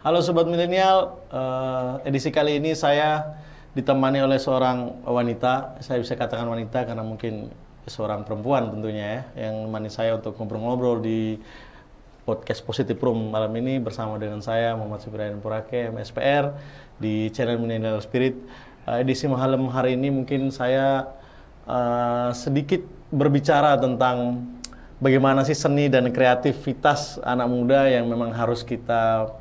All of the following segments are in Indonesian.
Halo Sobat Milenial, edisi kali ini saya ditemani oleh seorang wanita. Saya bisa katakan wanita karena mungkin seorang perempuan tentunya ya, yang menemani saya untuk ngobrol-ngobrol di podcast Positive Room malam ini bersama dengan saya Muhammad Supriyan Purake, MSPR di channel Millennial Spirit. Edisi malam hari ini mungkin saya sedikit berbicara tentang bagaimana sih seni dan kreativitas anak muda yang memang harus kita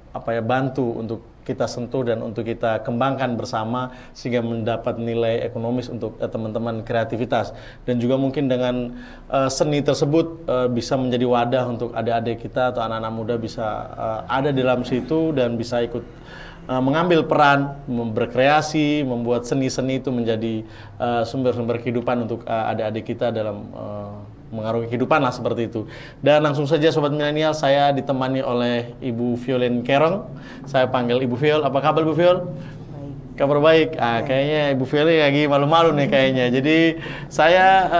bantu untuk kita sentuh dan untuk kita kembangkan bersama sehingga mendapat nilai ekonomis untuk teman-teman kreativitas, dan juga mungkin dengan seni tersebut bisa menjadi wadah untuk adik-adik kita atau anak-anak muda bisa ada di dalam situ dan bisa ikut mengambil peran, berkreasi, membuat seni-seni itu menjadi sumber-sumber kehidupan untuk adik-adik kita dalam mengarungi kehidupan lah seperti itu. Dan langsung saja Sobat Milenial, saya ditemani oleh Ibu Violin Kerong. Saya panggil Ibu Viol. Apa kabar Ibu Viol? Baik. Kabar baik. Kayaknya Ibu Viol lagi malu-malu nih kayaknya. Jadi saya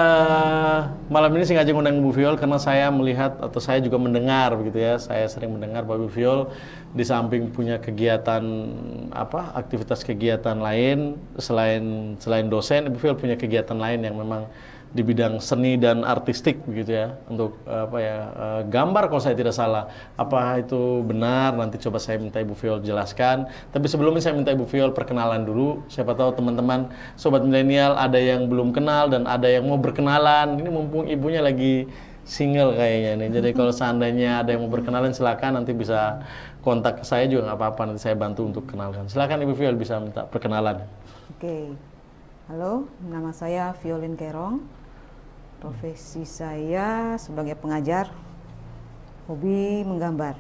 malam ini sengaja ngundang Ibu Viol karena saya melihat atau saya juga mendengar begitu ya. Saya sering mendengar bahwa Ibu Viol di samping punya kegiatan aktivitas kegiatan lain selain dosen, Ibu Viol punya kegiatan lain yang memang di bidang seni dan artistik begitu ya, untuk gambar kalau saya tidak salah. Apa itu benar? Nanti coba saya minta Ibu Viol jelaskan. Tapi sebelumnya saya minta Ibu Viol perkenalan dulu. Siapa tahu teman-teman Sobat Milenial ada yang belum kenal dan ada yang mau berkenalan. Ini mumpung ibunya lagi single kayaknya nih. Jadi kalau seandainya ada yang mau berkenalan silakan, nanti bisa kontak saya juga nggak apa-apa, nanti saya bantu untuk kenalkan. Silakan Ibu Viol bisa minta perkenalan. Oke. Halo, nama saya Violin Kerong. Profesi saya sebagai pengajar, hobi menggambar.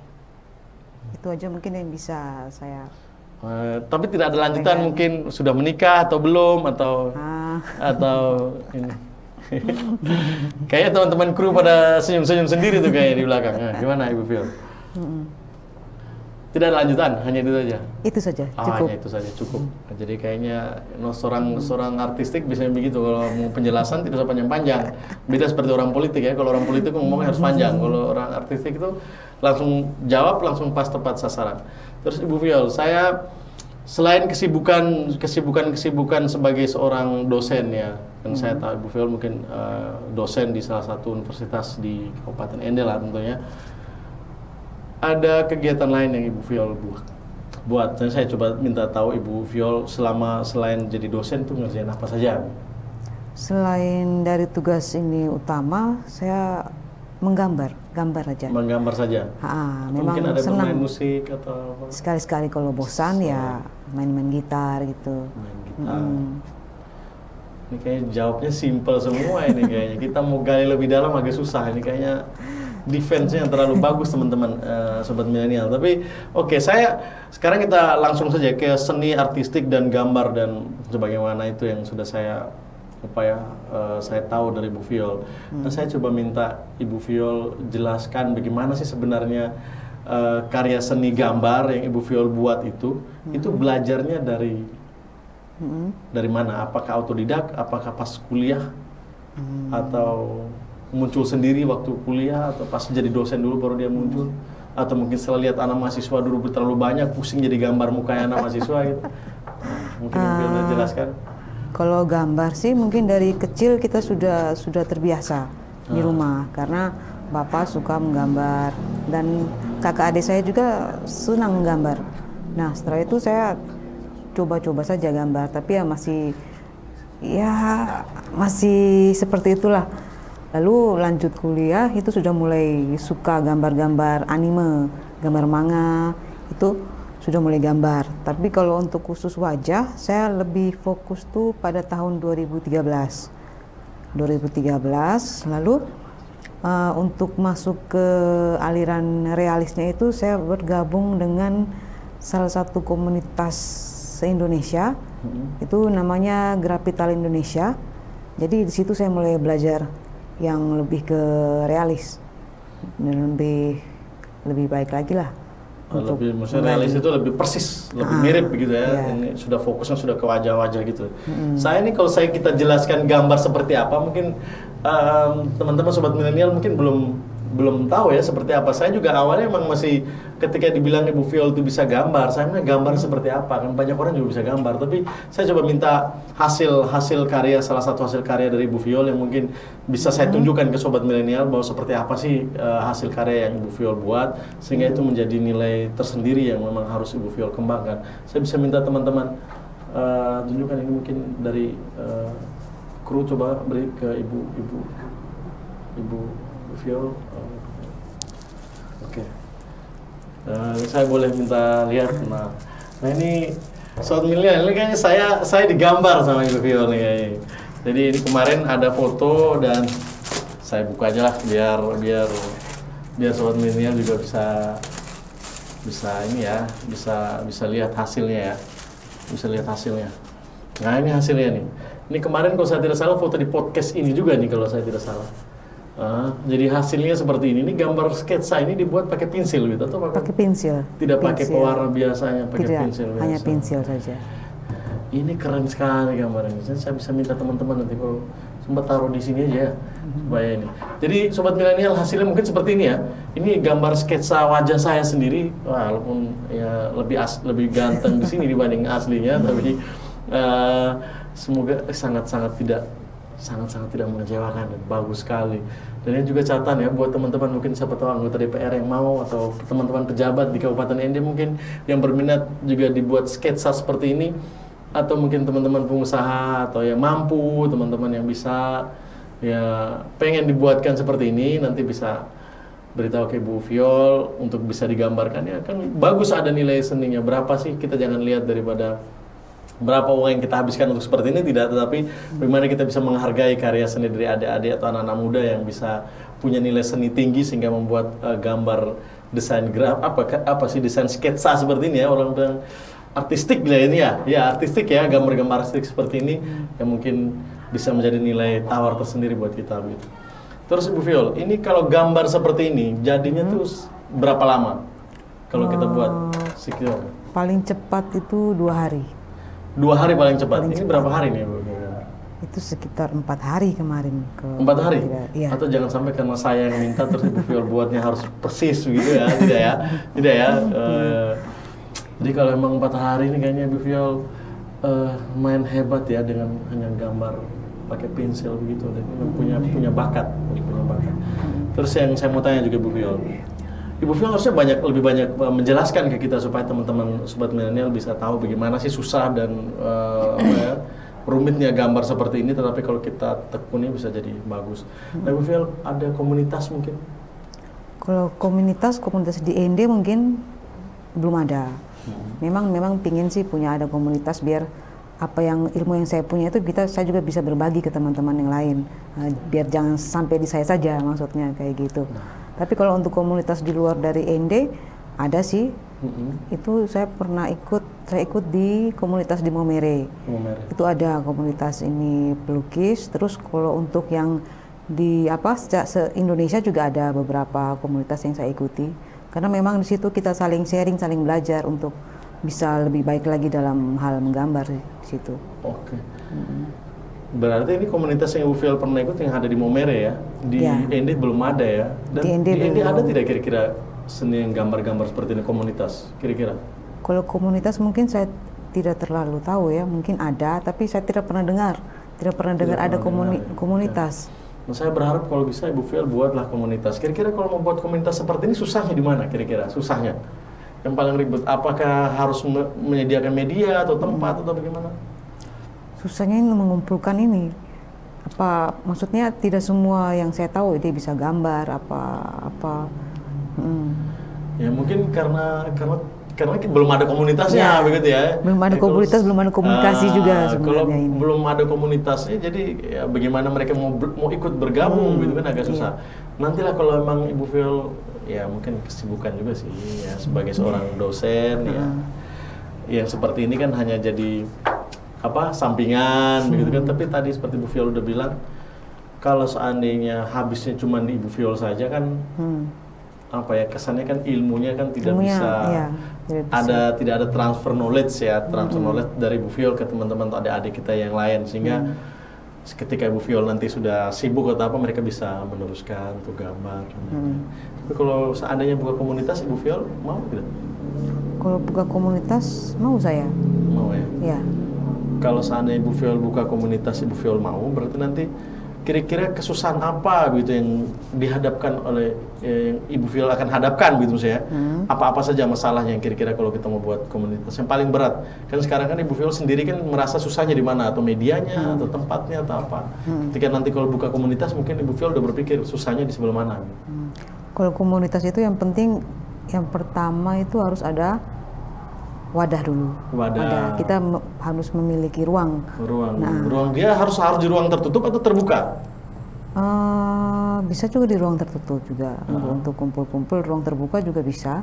Itu aja mungkin yang bisa saya. Tapi tidak ada lanjutan, mungkin sudah menikah atau belum atau ini. Kayaknya teman-teman kru pada senyum-senyum sendiri tuh kayaknya di belakang. Gimana Ibu Viol? Tidak ada lanjutan, hanya itu saja. Itu saja, cukup. Hanya itu saja cukup. Jadi kayaknya seorang artistik biasanya begitu, kalau mau penjelasan tidak usah panjang-panjang. Beda seperti orang politik ya. Kalau orang politik ngomongnya harus panjang. Kalau orang artistik itu langsung jawab, langsung pas tepat sasaran. Terus Ibu Viol, saya selain kesibukan sebagai seorang dosen ya, kan saya tahu Ibu Viol mungkin dosen di salah satu universitas di Kabupaten Ende lah tentunya. Ada kegiatan lain yang Ibu Viol buat. Dan saya coba minta tahu Ibu Viol selain jadi dosen tuh ngerjain apa saja? Selain dari tugas ini utama, saya gambar aja. Menggambar saja. Memang mungkin ada senang. bermain musik atau apa? Sekali-sekali kalau bosan ya main-main gitar gitu. Main gitar. Ini kayaknya jawabnya simple semua ini kayaknya. Kita mau gali lebih dalam agak susah ini kayaknya. Defense-nya yang terlalu bagus teman-teman Sobat Milenial. Tapi sekarang kita langsung saja ke seni artistik dan gambar dan sebagaimana itu yang sudah saya tahu dari Ibu Viol. Nah, saya coba minta Ibu Viol jelaskan bagaimana sih sebenarnya karya seni gambar yang Ibu Viol buat itu belajarnya dari mana? Apakah autodidak? Apakah pas kuliah? Atau muncul sendiri waktu kuliah, atau pas jadi dosen dulu baru dia muncul, atau mungkin setelah lihat anak mahasiswa dulu terlalu banyak pusing jadi gambar mukanya anak mahasiswa gitu. Mungkin bisa jelaskan. Kalau gambar sih mungkin dari kecil kita sudah terbiasa di rumah karena bapak suka menggambar dan kakak adik saya juga senang menggambar. Nah setelah itu saya coba-coba saja gambar, tapi masih seperti itulah. Lalu lanjut kuliah itu sudah mulai suka gambar-gambar anime, gambar manga, itu sudah mulai gambar. Tapi kalau untuk khusus wajah, saya lebih fokus tuh pada tahun 2013. Lalu untuk masuk ke aliran realisnya itu saya bergabung dengan salah satu komunitas se-Indonesia, itu namanya Grafital Indonesia. Jadi di situ saya mulai belajar yang lebih ke realis dan lebih baik lagi lah. Maksudnya realis itu lebih persis, lebih mirip begitu ya. Ini sudah fokusnya sudah ke wajah-wajah gitu. Saya ini kalau kita jelaskan gambar seperti apa, mungkin teman-teman Sobat Milenial mungkin belum belum tahu ya seperti apa. Saya juga awalnya emang masih ketika dibilang Ibu Viol itu bisa gambar, saya bilang gambar seperti apa? Kan banyak orang juga bisa gambar, tapi saya coba minta hasil karya, salah satu hasil karya dari Ibu Viol yang mungkin bisa saya tunjukkan ke sobat milenial bahwa seperti apa sih hasil karya yang Ibu Viol buat, sehingga itu menjadi nilai tersendiri yang memang harus Ibu Viol kembangkan. Saya bisa minta teman-teman tunjukkan ini mungkin dari kru, coba beri ke Ibu Viol. Oke. Saya boleh minta lihat. Nah ini sobat milenial, ini kayaknya saya digambar sama Ibu Viol nih kayaknya. Jadi ini kemarin ada foto dan saya buka aja lah biar sobat milenial juga bisa ini ya, bisa lihat hasilnya ya. Bisa lihat hasilnya. Nah ini hasilnya nih. Ini kemarin kalau saya tidak salah foto di podcast ini juga nih kalau saya tidak salah. Jadi hasilnya seperti ini. Ini gambar sketsa ini dibuat pakai pensil gitu atau pakai pensil? Tidak pakai pewarna biasanya, pakai pensil. Tidak, hanya pensil saja. Ini keren sekali gambarnya. Saya bisa minta teman-teman nanti kalau sempat taruh di sini aja ya, supaya ini. Jadi sobat milenial, hasilnya mungkin seperti ini ya. Ini gambar sketsa wajah saya sendiri. Walaupun ya lebih ganteng di sini dibanding aslinya, tapi semoga sangat-sangat tidak mengecewakan dan bagus sekali. Dan ini juga catatan ya buat teman-teman mungkin siapa tahu anggota DPR yang mau atau teman-teman pejabat di Kabupaten ND mungkin yang berminat juga dibuat sketsa seperti ini, atau mungkin teman-teman pengusaha atau yang mampu, teman-teman yang bisa ya pengen dibuatkan seperti ini, nanti bisa beritahu ke Ibu Viol untuk bisa digambarkan ya. Kan bagus ada nilai seninya. Berapa sih, kita jangan lihat daripada berapa uang yang kita habiskan untuk seperti ini, tidak, tetapi bagaimana kita bisa menghargai karya seni dari adik-adik atau anak-anak muda yang bisa punya nilai seni tinggi sehingga membuat gambar desain desain sketsa seperti ini ya, orang bilang artistik lah ini ya artistik ya, gambar-gambar artistik seperti ini yang mungkin bisa menjadi nilai tawar tersendiri buat kita gitu. Terus Ibu Viol, ini kalau gambar seperti ini jadinya tuh berapa lama kalau kita buat sekitar? Paling cepat itu 2 hari. 2 hari paling cepat. Ini berapa hari nih Bu? Itu sekitar 4 hari kemarin. 4 hari? Iya. Atau jangan sampai karena saya yang minta terus Ibu Viol buatnya harus persis begitu ya? Tidak ya. Jadi kalau emang 4 hari ini kayaknya Ibu Viol main hebat ya dengan hanya gambar pakai pensil begitu, dan punya bakat. Terus yang saya mau tanya juga Ibu Viol. Ibu Viol harusnya lebih banyak menjelaskan ke kita supaya teman-teman sobat milenial bisa tahu bagaimana sih susah dan rumitnya gambar seperti ini, tetapi kalau kita tekuni bisa jadi bagus. Nah, Ibu Viol ada komunitas mungkin? Kalau komunitas di ND mungkin belum ada. Memang pingin sih punya ada komunitas biar apa yang ilmu yang saya punya itu saya juga bisa berbagi ke teman-teman yang lain. Biar jangan sampai di saya saja, maksudnya kayak gitu. Tapi kalau untuk komunitas di luar dari ND ada sih. Itu saya ikut di komunitas di Momere. Itu ada komunitas ini pelukis. Terus kalau untuk yang di se-Indonesia juga ada beberapa komunitas yang saya ikuti. Karena memang di situ kita saling sharing, saling belajar untuk bisa lebih baik lagi dalam hal menggambar di situ. Oke. Berarti ini komunitas yang Ibu Viol pernah ikut yang ada di Momere ya? Di ND belum ada ya? Dan di ND ada tidak kira-kira seni yang gambar-gambar seperti ini komunitas kira-kira? Kalau komunitas mungkin saya tidak terlalu tahu ya, mungkin ada, tapi saya tidak pernah dengar ada komunitas. Nah, saya berharap kalau bisa Ibu Viol buatlah komunitas. Kira-kira kalau membuat komunitas seperti ini susahnya di mana kira-kira? Susahnya? Yang paling ribet, apakah harus menyediakan media atau tempat atau bagaimana? Susahnya ini mengumpulkan ini. Maksudnya tidak semua yang saya tahu dia bisa gambar Ya mungkin karena belum ada komunitasnya begitu ya. Belum ada komunitas, belum ada komunikasi juga sebenarnya. Kalau ini belum ada komunitasnya, jadi ya bagaimana mereka mau ikut bergabung gitu kan agak susah. Nantilah kalau emang Ibu Viol ya mungkin kesibukan juga sih ya sebagai seorang dosen ya. Yang seperti ini kan hanya jadi sampingan begitu kan. Tapi tadi seperti Bu Viol udah bilang, kalau seandainya habisnya cuma di Ibu Viol saja kan kesannya kan ilmunya kan tidak ada transfer knowledge ya, transfer knowledge dari Bu Viol ke teman-teman atau adik-adik kita yang lain, sehingga ketika Ibu Viol nanti sudah sibuk atau apa, mereka bisa meneruskan untuk gambar. Tapi kalau seandainya buka komunitas, Ibu Viol mau tidak? Kalau buka komunitas mau saya. Mau ya? Ya. Kalau seandainya Ibu Viol buka komunitas, Ibu Viol mau, berarti nanti kira-kira kesusahan apa gitu yang dihadapkan oleh yang Ibu Viol akan hadapkan gitu saya. Apa-apa saja masalahnya yang kira-kira kalau kita mau buat komunitas yang paling berat. Kan sekarang kan Ibu Viol sendiri kan merasa susahnya di mana, atau medianya atau tempatnya atau apa. Ketika nanti kalau buka komunitas mungkin Ibu Viol udah berpikir susahnya di sebelah mana. Kalau komunitas itu yang penting, yang pertama itu harus ada wadah dulu. Wadah. Kita harus memiliki ruang. Ruang dia harus di ruang tertutup atau terbuka? Bisa juga di ruang tertutup juga. Untuk kumpul-kumpul, ruang terbuka juga bisa.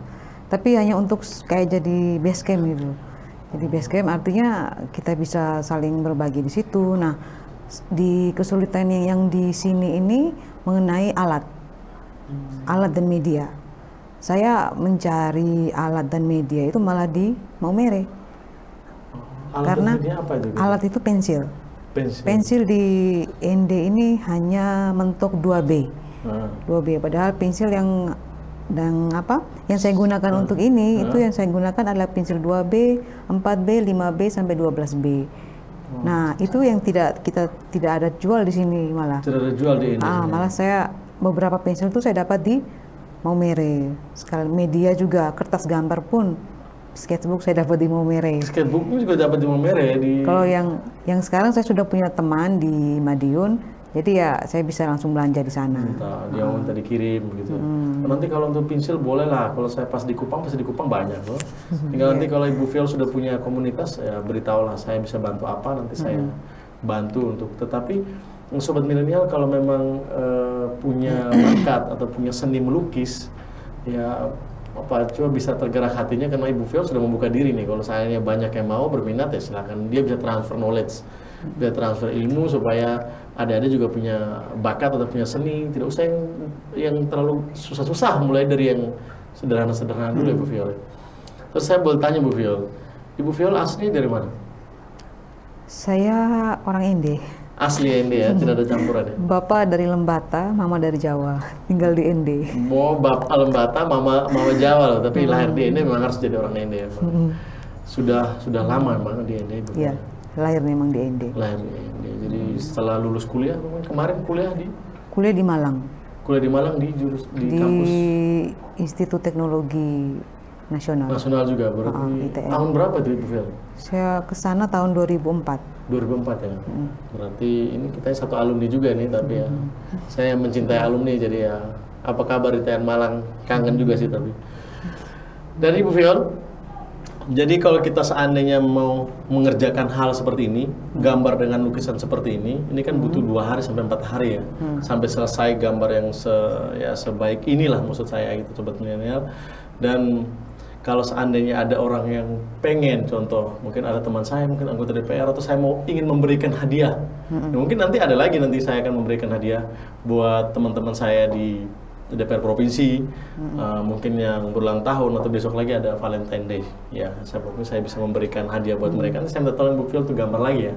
Tapi hanya untuk kayak jadi base camp gitu. Jadi base camp artinya kita bisa saling berbagi di situ. Nah, di kesulitan yang di sini ini mengenai alat dan media. Saya mencari alat dan media itu malah di Maumere. Karena apa itu? Alat itu pensil. Pensil di ND ini hanya mentok 2B. 2B, padahal pensil yang saya gunakan untuk ini itu yang saya gunakan adalah pensil 2B, 4B, 5B sampai 12B. Nah, itu yang kita tidak ada jual di sini malah. Tidak ada jual di ini. Malah saya beberapa pensil itu saya dapat di Maumere. Sekali media juga, kertas gambar pun sketchbook saya dapat di Maumere. Sketchbook juga dapat di Maumere. Kalau yang sekarang saya sudah punya teman di Madiun, jadi ya saya bisa langsung belanja di sana. Dia minta dikirim begitu. Nanti kalau untuk pensil boleh lah. Kalau saya pas di Kupang banyak loh. Tinggal nanti kalau Ibu Viol sudah punya komunitas, ya beritahulah saya bisa bantu apa, nanti saya bantu untuk. Tetapi Sobat Milenial kalau memang punya bakat atau punya seni melukis, ya coba bisa tergerak hatinya, karena Ibu Viol sudah membuka diri nih. Kalau sayanya banyak yang mau berminat ya silakan, dia bisa transfer knowledge, bisa transfer ilmu supaya adik-adik juga punya bakat atau punya seni, tidak usah yang terlalu susah-susah, mulai dari yang sederhana-sederhana dulu ya Bu Viol. Terus saya boleh tanya Bu Viol, Ibu Viol aslinya dari mana? Saya orang ND. Asli ND ya, tidak ada campuran ya? Bapak dari Lembata, mama dari Jawa, tinggal di ND. Mau bapak Lembata, mama Jawa loh, tapi lahir di ND memang harus jadi orang ND ya. Sudah lama memang di ND. Iya, lahir memang di ND. Lahir di ND. Jadi setelah lulus kuliah, kemarin kuliah di Malang. Kuliah di Malang di kampus Institut Teknologi Nasional. Nasional juga, berarti tahun berapa tuh Ibu Viol? Saya ke sana tahun 2004. 2004 ya. Berarti ini kita satu alumni juga nih, tapi ya saya mencintai alumni, jadi ya apa kabar di TN Malang, kangen juga sih tapi. Dan Ibu Viol, jadi kalau kita seandainya mau mengerjakan hal seperti ini, gambar dengan lukisan seperti ini kan butuh 2 hari sampai 4 hari ya, sampai selesai gambar yang sebaik inilah maksud saya gitu Sobat Milenial. Dan kalau seandainya ada orang yang pengen, contoh mungkin ada teman saya, mungkin anggota DPR, atau saya ingin memberikan hadiah, mungkin nanti saya akan memberikan hadiah buat teman-teman saya di DPR provinsi, mungkin yang berulang tahun atau besok lagi ada Valentine Day, ya saya bisa memberikan hadiah buat mereka. Nanti saya minta tolong Bu Viol tuh gambar lagi ya,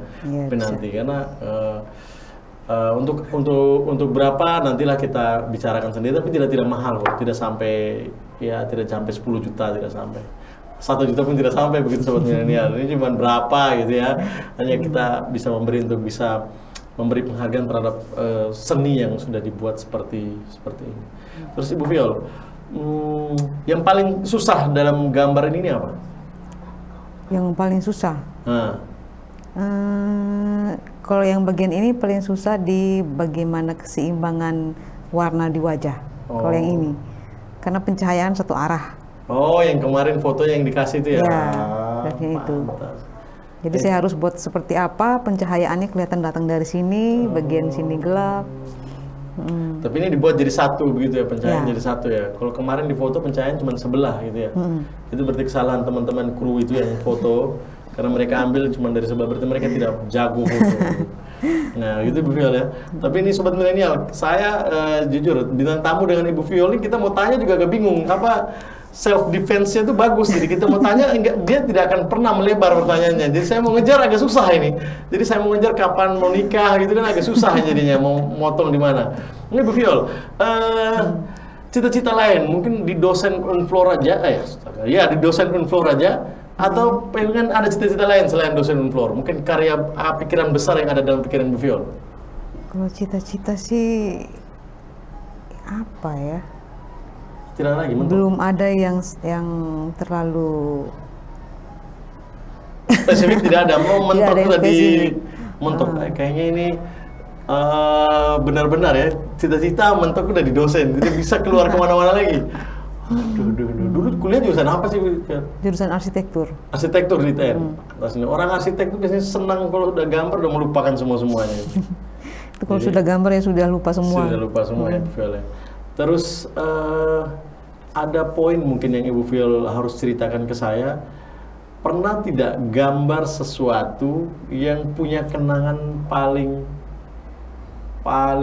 nanti karena untuk berapa nantilah kita bicarakan sendiri, tapi tidak mahal kok, tidak sampai 10 juta, tidak sampai 1 juta pun tidak sampai begitu Sobat Milenial. Ini cuma berapa gitu ya, hanya kita bisa memberi penghargaan terhadap seni yang sudah dibuat seperti ini. Terus Ibu Viol, yang paling susah dalam gambar ini apa? Yang paling susah? Kalau yang bagian ini paling susah di bagaimana keseimbangan warna di wajah. Kalau yang ini, karena pencahayaan satu arah. Oh, yang kemarin foto yang dikasih itu ya? Ya, itu. Jadi saya harus buat seperti apa pencahayaannya kelihatan datang dari sini, bagian sini gelap. Tapi ini dibuat jadi satu begitu ya, pencahayaan jadi satu ya. Kalau kemarin di foto pencahayaan cuma sebelah gitu ya. Itu berarti kesalahan teman-teman kru itu yang foto, karena mereka ambil cuma dari sebelah, berarti mereka tidak jago foto. Nah gitu Ibu Viol ya. Tapi ini Sobat Milenial, saya jujur bintang tamu dengan Ibu Viol ini kita mau tanya juga agak bingung. self defense-nya itu bagus. Jadi kita mau tanya, enggak, dia tidak akan pernah melebar pertanyaannya. Jadi saya mau ngejar agak susah ini. Jadi saya mau ngejar kapan mau nikah gitu kan agak susah jadinya, mau motong di mana. Ini Bu Viol, cita-cita lain mungkin di dosen Unflor aja, ya di dosen Unflor aja, atau pengen ada cita-cita lain selain dosen Unflor? Mungkin karya pikiran besar yang ada dalam pikiran Bu Viol? Kalau cita-cita sih apa ya? Tidak lagi, mentok. Belum ada yang terlalu spesifik, tidak ada. Mau mentok Tidak ada yang tadi spesifik. mentok. Kayaknya ini benar-benar ya, cita-cita mentok udah di dosen, jadi bisa keluar kemana-mana lagi. Dulu kuliah jurusan apa sih? Jurusan arsitektur. Arsitektur di TN. Orang arsitek itu biasanya senang kalau udah gambar udah melupakan semua-semuanya. Itu kalau sudah gambar ya sudah lupa semua. Sudah lupa semua ya, Bu Viol ya. Terus ada poin mungkin yang Ibu Viol harus ceritakan ke saya. Pernah tidak gambar sesuatu yang punya kenangan paling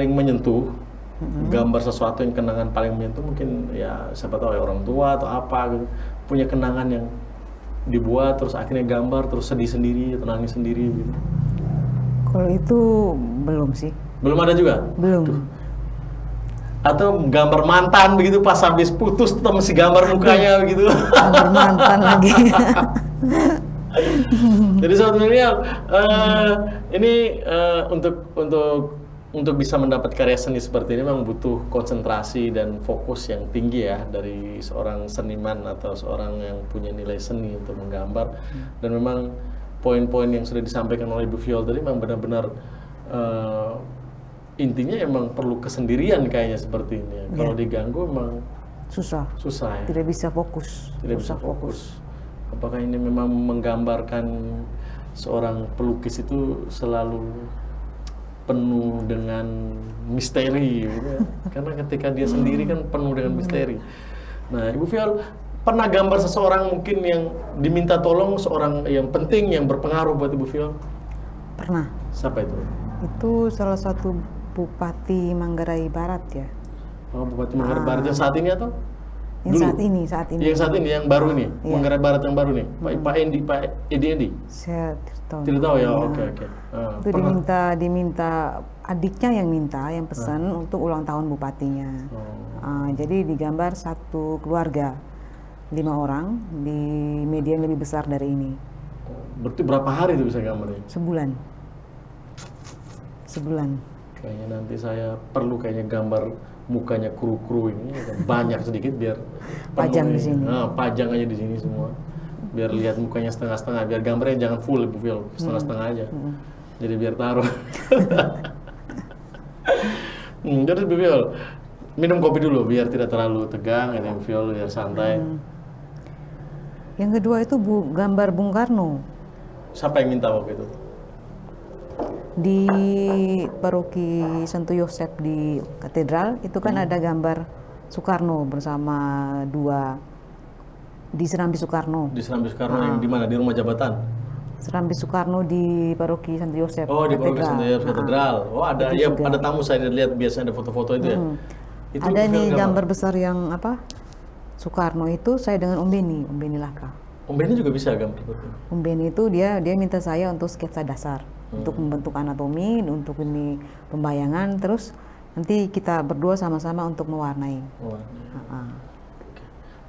menyentuh? Gambar sesuatu yang kenangan paling menyentuh, mungkin ya siapa tahu ya orang tua atau apa gitu. Punya kenangan yang dibuat terus akhirnya gambar terus sedih sendiri atau nangis sendiri gitu. Kalau itu belum sih. Belum ada juga? Belum. Atau gambar mantan begitu pas habis putus tetap masih gambar mukanya begitu. Gambar mantan lagi. Jadi sobat milenial, ini untuk bisa mendapat karya seni seperti ini memang butuh konsentrasi dan fokus yang tinggi ya dari seorang seniman atau seorang yang punya nilai seni untuk menggambar. Dan memang poin-poin yang sudah disampaikan oleh Bu Viol tadi memang benar-benar intinya emang perlu kesendirian kayaknya seperti ini ya. Kalau diganggu emang susah ya. Tidak bisa fokus. Tidak bisa fokus. Apakah ini memang menggambarkan seorang pelukis itu selalu penuh dengan misteri gitu ya? Karena ketika dia sendiri kan penuh dengan misteri. Nah, Ibu Viol pernah gambar seseorang mungkin yang diminta tolong, seorang yang penting yang berpengaruh buat Ibu Viol? Pernah. Siapa itu? Itu salah satu Bupati Manggarai Barat ya. Oh, Bupati Manggarai Barat yang saat ini atau? Yang Dulu? saat ini. Yang saat ini, yang baru ini? Iya. Manggarai Barat yang baru nih? Pak Edi? Saya tidak tahu. Tidak tahu ya, Nah, oke. Itu diminta adiknya yang minta, yang pesan untuk ulang tahun bupatinya. Jadi digambar satu keluarga, 5 orang di media yang lebih besar dari ini. Berarti berapa hari itu bisa gambarnya? Sebulan. Kayaknya nanti saya perlu gambar mukanya kru-kru ini banyak sedikit biar Pajang di sini. Pajang aja di sini semua. Biar lihat mukanya setengah-setengah, biar gambarnya jangan full Bu Viol, setengah-setengah aja. Jadi biar taruh. Jadi Bu Viol, minum kopi dulu biar tidak terlalu tegang, Bu Viol, biar santai. Yang kedua itu gambar Bung Karno. Siapa yang minta waktu itu? Di paroki Santo Yosep di katedral itu kan ada gambar Soekarno bersama di Serambi Soekarno. Di Serambi Soekarno yang di mana? Di rumah jabatan? Serambi Soekarno di paroki Santo Yosep. Oh, di paroki Santo Yosep katedral. Oh, ada ya, juga. ada tamu saya lihat biasanya ada foto-foto itu ya. Itu ada nih gambar besar yang Soekarno itu saya dengan Om Beni Laka. Om Beni juga bisa gambar seperti itu. Om Beni itu dia minta saya untuk sketsa dasar. Untuk membentuk anatomi, untuk ini pembayangan, terus nanti kita berdua sama-sama untuk mewarnai.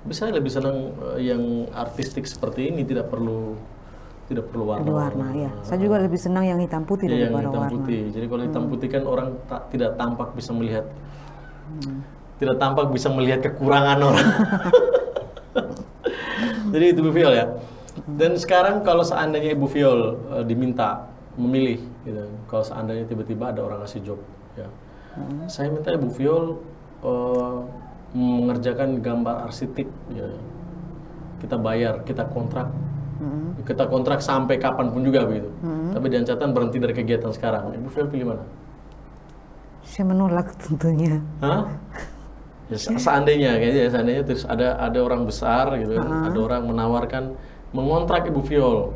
Bisa lebih senang yang artistik seperti ini, tidak perlu warna. Ya. Saya juga lebih senang yang hitam putih daripada yang hitam warna. putih. Jadi kalau hitam putih kan orang tidak tampak bisa melihat, tidak tampak bisa melihat kekurangan orang. Jadi itu Bu Viol ya. Dan sekarang kalau seandainya Ibu Viol diminta memilih, gitu. Kalau seandainya tiba-tiba ada orang ngasih job, ya, saya minta Ibu Viol mengerjakan gambar arsitek, ya. Kita bayar, kita kontrak sampai kapanpun juga begitu. Tapi dengan catatan berhenti dari kegiatan sekarang. Ibu Viol pilih mana? Saya menolak tentunya. Hah? Ya, seandainya terus ada orang besar gitu, ada orang menawarkan mengontrak Ibu Viol,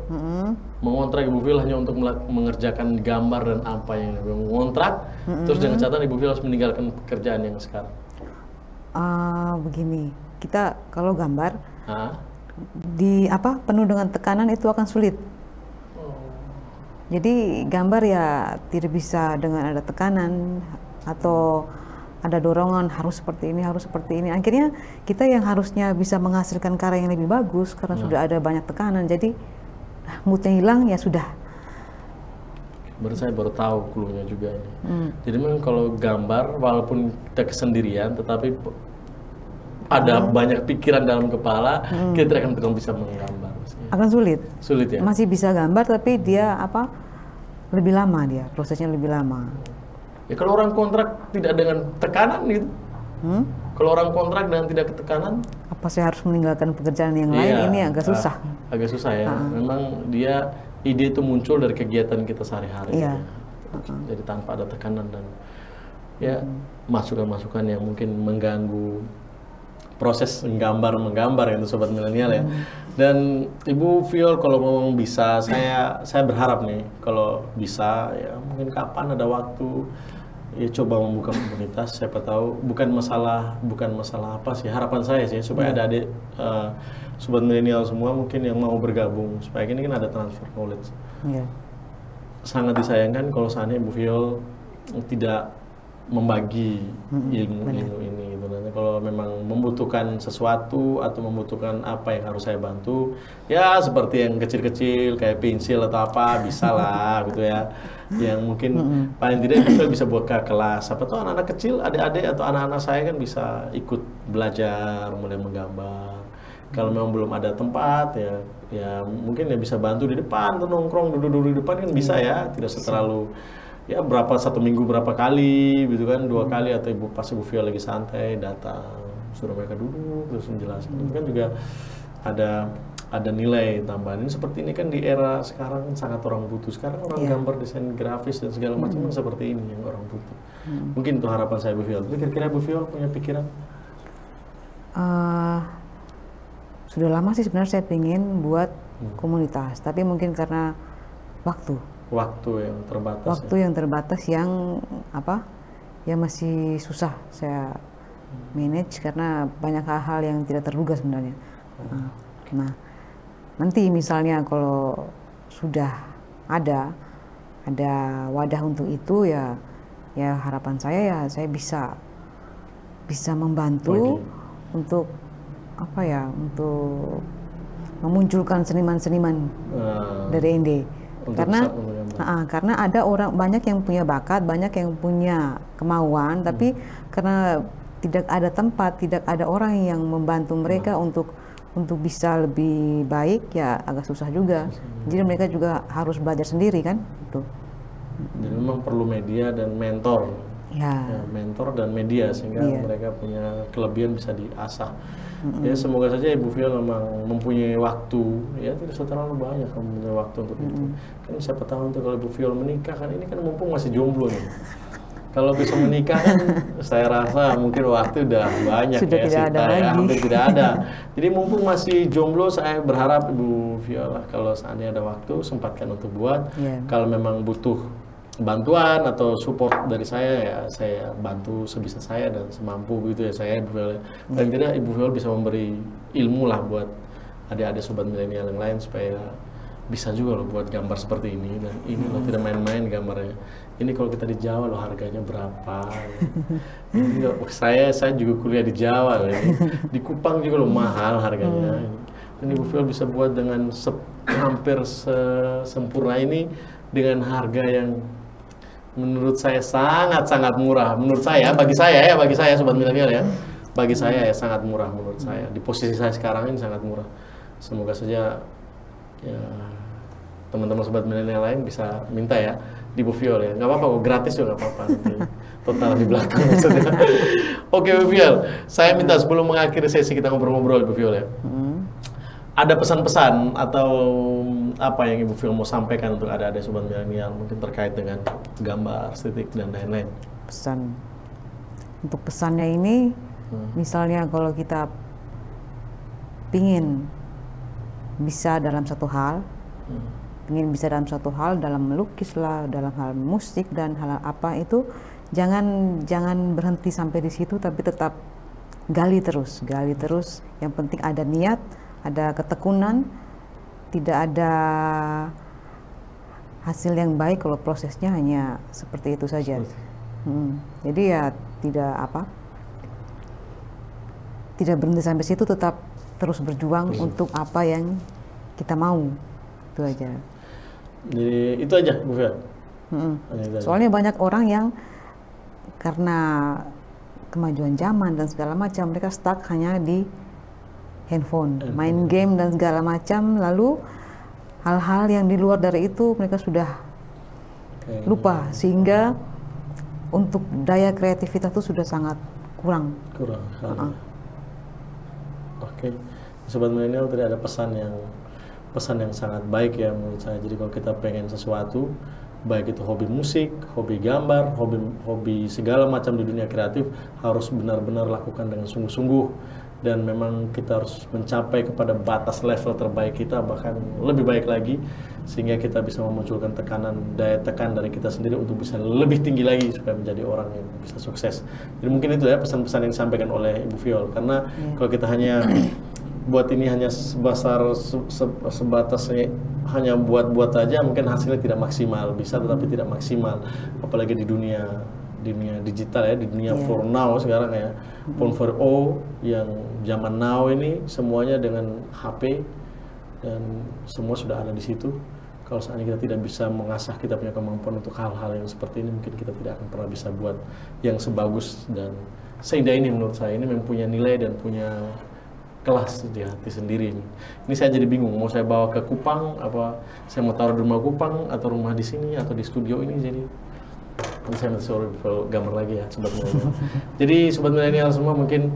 mengontrak Ibu Viol hanya untuk mengerjakan gambar dan apa yang mengontrak, terus dengan catatan Ibu Viol harus meninggalkan pekerjaan yang sekarang. Begini, kita kalau gambar Hah? penuh dengan tekanan itu akan sulit. Jadi gambar ya tidak bisa dengan ada tekanan atau ada dorongan harus seperti ini, harus seperti ini. Akhirnya kita yang harusnya bisa menghasilkan karya yang lebih bagus karena sudah ada banyak tekanan. Jadi moodnya hilang ya sudah. Baru saya baru tahu clue-nya juga ini. Jadi memang kalau gambar walaupun kita kesendirian, tetapi ada banyak pikiran dalam kepala, kita tidak akan bisa menggambar. Akan sulit. Sulit ya. Masih bisa gambar tapi dia lebih lama dia, prosesnya lebih lama. Ya kalau orang kontrak tidak dengan tekanan gitu. Kalau orang kontrak dengan tidak ketekanan, apa saya harus meninggalkan pekerjaan yang lain? Ini agak susah. Agak susah ya. Memang dia ide itu muncul dari kegiatan kita sehari-hari. Iya. Jadi tanpa ada tekanan dan ya masukan-masukan yang mungkin mengganggu proses menggambar itu sobat milenial ya. Dan Ibu Viol kalau memang bisa, saya berharap nih kalau bisa ya mungkin kapan ada waktu ya coba membuka komunitas. Siapa tahu bukan masalah apa sih, harapan saya sih supaya ada adik sobat milenial semua mungkin yang mau bergabung supaya ini kan ada transfer knowledge. Sangat disayangkan kalau seandainya Ibu Viol tidak membagi ilmu ini gitu. Nanti kalau memang membutuhkan sesuatu atau membutuhkan apa yang harus saya bantu ya seperti yang kecil-kecil kayak pensil atau apa bisa lah gitu ya, yang mungkin paling tidak bisa buka kelas. Apa tuh anak-anak kecil, adik-adik atau anak-anak saya kan bisa ikut belajar mulai menggambar. Kalau memang belum ada tempat ya mungkin ya bisa bantu di depan tuh, nongkrong duduk-duduk di depan kan bisa ya, tidak terlalu ya satu minggu berapa kali gitu kan, 2 kali atau pas Ibu Viol lagi santai datang suruh mereka duduk terus menjelaskan. Itu kan juga ada nilai tambahan. Ini seperti ini kan di era sekarang sangat orang butuh. Sekarang orang gambar desain grafis dan segala macam seperti ini yang orang butuh. Mungkin itu harapan saya Bu Viol. Kira-kira Bu Viol punya pikiran? Sudah lama sih sebenarnya saya pengen buat komunitas, tapi mungkin karena waktu yang terbatas yang masih susah saya manage karena banyak hal-hal yang tidak terduga sebenarnya. Nah, nanti misalnya kalau sudah ada wadah untuk itu ya harapan saya ya saya bisa membantu untuk untuk memunculkan seniman-seniman dari ND. Karena ada banyak yang punya bakat, banyak yang punya kemauan, tapi karena tidak ada tempat, tidak ada orang yang membantu mereka untuk bisa lebih baik, ya agak susah juga. Jadi mereka juga harus belajar sendiri kan, gitu. Jadi memang perlu media dan mentor, mentor dan media sehingga mereka punya kelebihan bisa diasah. Ya semoga saja Ibu Viol memang mempunyai waktu, ya tidak terlalu banyak mempunyai waktu untuk itu. Kan siapa tahu untuk kalau Ibu Viol menikah kan ini kan mumpung masih jomblo nih. Kalau bisa menikah kan saya rasa mungkin waktu udah banyak sudah tidak ada lagi. Hampir tidak ada. Jadi mumpung masih jomblo saya berharap Ibu Viol kalau seandainya ada waktu sempatkan untuk buat. Kalau memang butuh bantuan atau support dari saya ya saya bantu sebisa saya dan semampu begitu ya saya Ibu Viol. Dan tidak Ibu Viol bisa memberi ilmu lah buat adik-adik sobat milenial yang lain supaya bisa juga loh buat gambar seperti ini. Dan ini loh tidak main-main gambarnya. Ini kalau kita di Jawa loh harganya berapa? Ini saya juga kuliah di Jawa loh ini. Di Kupang juga loh mahal harganya. Dan Ibu Viol bisa buat dengan hampir sempurna ini dengan harga yang menurut saya sangat-sangat murah. Menurut saya, bagi saya sobat milenial ya, bagi saya ya sangat murah menurut saya. Di posisi saya sekarang ini sangat murah. Semoga saja ya teman-teman sobat milenial lain bisa minta ya di Bu Viol ya. Nggak apa-apa kok, gratis juga nggak apa-apa. Nanti total di belakang maksudnya. Oke Bu Viol, saya minta sebelum mengakhiri sesi kita ngobrol-ngobrol Bu Viol ya. Ada pesan-pesan atau apa yang Ibu Viol mau sampaikan untuk adik-adik sobat milenial mungkin terkait dengan gambar, estetik dan lain-lain? Pesan untuk pesannya ini, misalnya kalau kita pingin bisa dalam satu hal, dalam melukis lah, dalam hal musik dan hal apa itu, jangan berhenti sampai di situ, tapi tetap gali terus. Yang penting ada niat, ada ketekunan, tidak ada hasil yang baik kalau prosesnya hanya seperti itu saja. Jadi ya tidak berhenti sampai situ, tetap terus berjuang untuk apa yang kita mau, itu aja. Jadi itu aja Bu Fia. Soalnya banyak orang yang karena kemajuan zaman dan segala macam, mereka stuck hanya di handphone, main game dan segala macam, lalu hal-hal yang di luar dari itu mereka sudah lupa, sehingga untuk daya kreativitas itu sudah sangat kurang. Oke. Sobat milenial, tadi ada pesan yang sangat baik ya menurut saya. Jadi kalau kita pengen sesuatu, baik itu hobi musik, hobi gambar, hobi segala macam di dunia kreatif, harus benar-benar lakukan dengan sungguh-sungguh. Dan memang kita harus mencapai kepada batas level terbaik kita, bahkan lebih baik lagi, sehingga kita bisa memunculkan daya tekan dari kita sendiri untuk bisa lebih tinggi lagi supaya menjadi orang yang bisa sukses. Jadi mungkin itu ya pesan-pesan yang disampaikan oleh Ibu Viol. Karena kalau kita hanya buat ini hanya sebatas hanya buat aja, mungkin hasilnya tidak maksimal, bisa tetapi tidak maksimal, apalagi di dunia digital ya, di dunia for now sekarang ya, phone for all, yang zaman now ini semuanya dengan HP dan semua sudah ada di situ. Kalau seandainya kita tidak bisa mengasah kita punya kemampuan untuk hal-hal yang seperti ini, mungkin kita tidak akan pernah bisa buat yang sebagus dan seindah ini. Menurut saya ini mempunyai nilai dan punya kelas di hati sendiri. Ini saya jadi bingung, mau saya bawa ke Kupang, apa saya mau taruh di rumah Kupang atau rumah di sini atau di studio ini. Jadi nanti saya suruh gambar lagi ya sobat milenial. Jadi sobat milenial semua, mungkin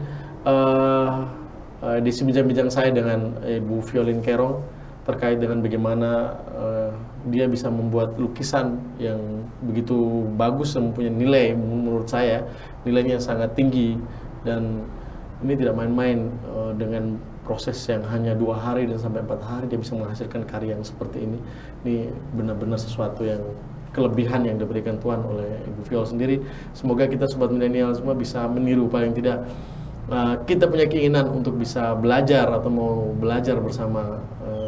di bincang-bincang saya dengan Ibu Violin Kerong terkait dengan bagaimana dia bisa membuat lukisan yang begitu bagus dan mempunyai nilai, menurut saya nilainya sangat tinggi, dan ini tidak main-main. Dengan proses yang hanya 2 hari dan sampai 4 hari dia bisa menghasilkan karya yang seperti ini. Ini benar-benar sesuatu yang kelebihan yang diberikan Tuhan oleh Ibu Viol sendiri. Semoga kita sobat milenial semua bisa meniru, paling tidak kita punya keinginan untuk bisa belajar atau mau belajar bersama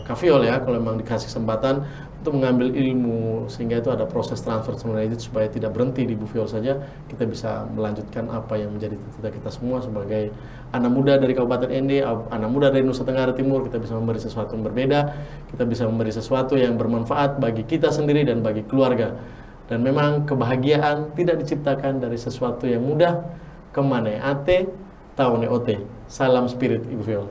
Kak Viol ya, kalau memang dikasih kesempatan untuk mengambil ilmu, sehingga itu ada proses transfer knowledge supaya tidak berhenti di Ibu Viol saja. Kita bisa melanjutkan apa yang menjadi cita-cita kita semua sebagai anak muda dari Kabupaten ND, anak muda dari Nusa Tenggara Timur. Kita bisa memberi sesuatu yang berbeda, kita bisa memberi sesuatu yang bermanfaat bagi kita sendiri dan bagi keluarga. Dan memang kebahagiaan tidak diciptakan dari sesuatu yang mudah. Kemana ate tahun ote. Salam spirit Ibu Viol.